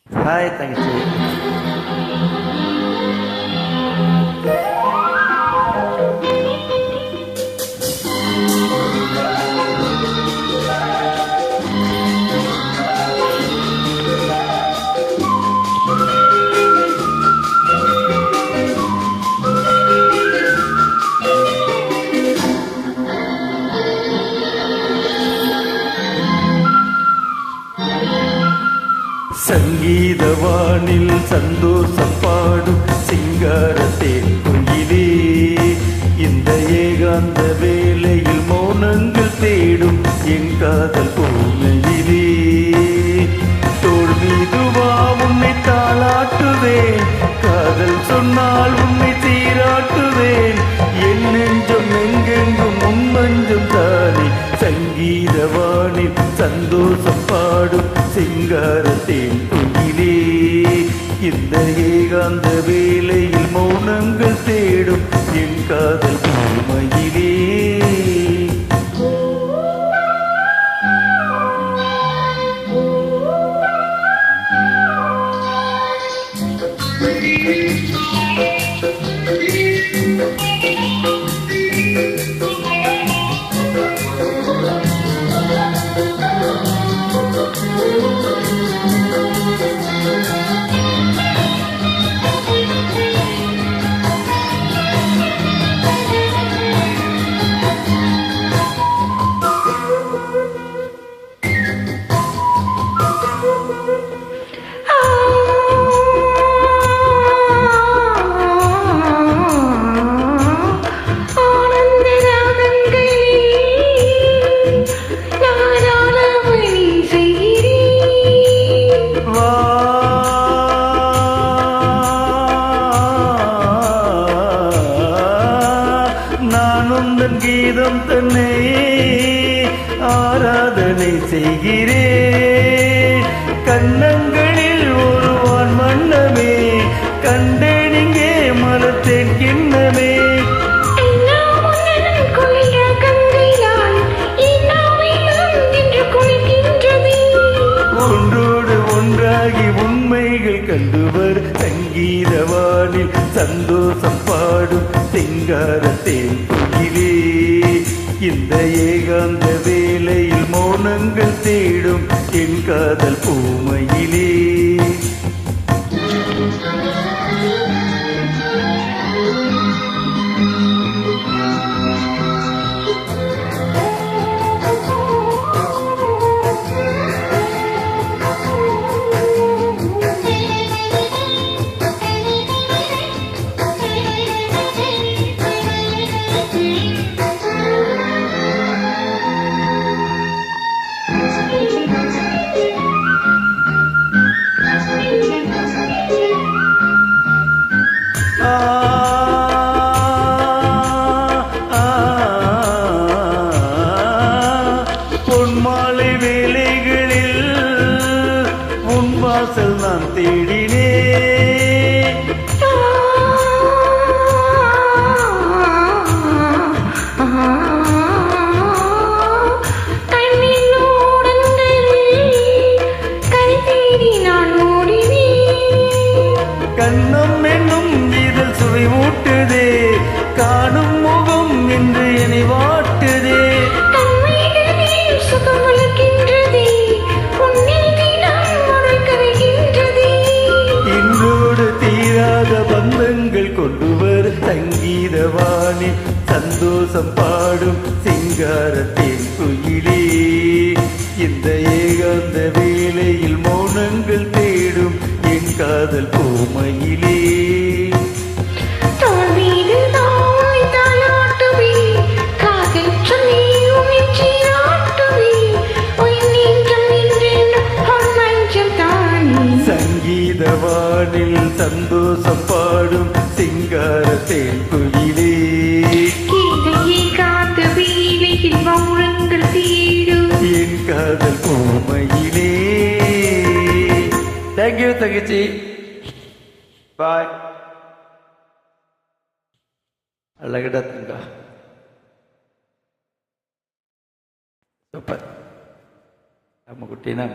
Hi தங்கச்சி. சங்கீதவானில் சந்தோஷம் பாடும் சிங்காரத்தேன் குயிலே, இந்த ஏகாந்த வேளையில் மௌனங்கள் தேடும் என் காதல் பூமையிலே. தோள் மீதுவா உன்னை தாளாட்டுவேன், காதல் சொன்னால் உன்னை சீராட்டுவேன். என் நெஞ்சம் எங்கெங்கும் உன்மஞ்சம் தானே. சங்கீதவானில் சந்தோஷம் பாடும் சிங்காரத்தேன் குயிலே, இந்த ஏகாந்த வேளையில் மௌனங்கள் தேடும் என் காதல் பூமையிலே. கீதம் தன்னை ஆராதனை செய்கிறேன். கண்ணங்களில் ஒருவான் வண்ணமே கண்டேன், இங்கே மலத்தேன் கிண்ணமே. ஒன்றோடு ஒன்றாகி உண்மைகள் கண்டுவர். சங்கீதவானில் சந்தோஷம் பாடும் சிங்காரத்தேன் குயிலே, இந்த ஏகாந்த வேளையில் மௌனங்கள் தேடும் என் காதல் பூமையிலே. பொன்மாலை வேலைகளில் உன் வாசல் நான் தேடினேன். கண்ணம் என்னும் இதழ் சுவை ஊட்டுதே, காணும் முகம் என்று என்னை வாட்டுதே. இன்றோடு தீராத பந்தங்கள் கொண்டுவர். சங்கீதவாணி சந்தோஷம் பாடும் சிங்காரத்தேன் குயிலே, இந்த ஏகாந்த வேளையில் மௌனங்கள் தேடும் என் காதல் பூமையிலே. சங்கீதவானில் சந்தோஷம் பாடும் சிங்காரத்தேன் குயிலே, மௌனங்கள் தேடும் என் காதல் பூமையிலே. தேங்க்யூ தங்கச்சி. பாய். அழகடா தங்கா. சூப்பர். நம்ம குட்டி தான்.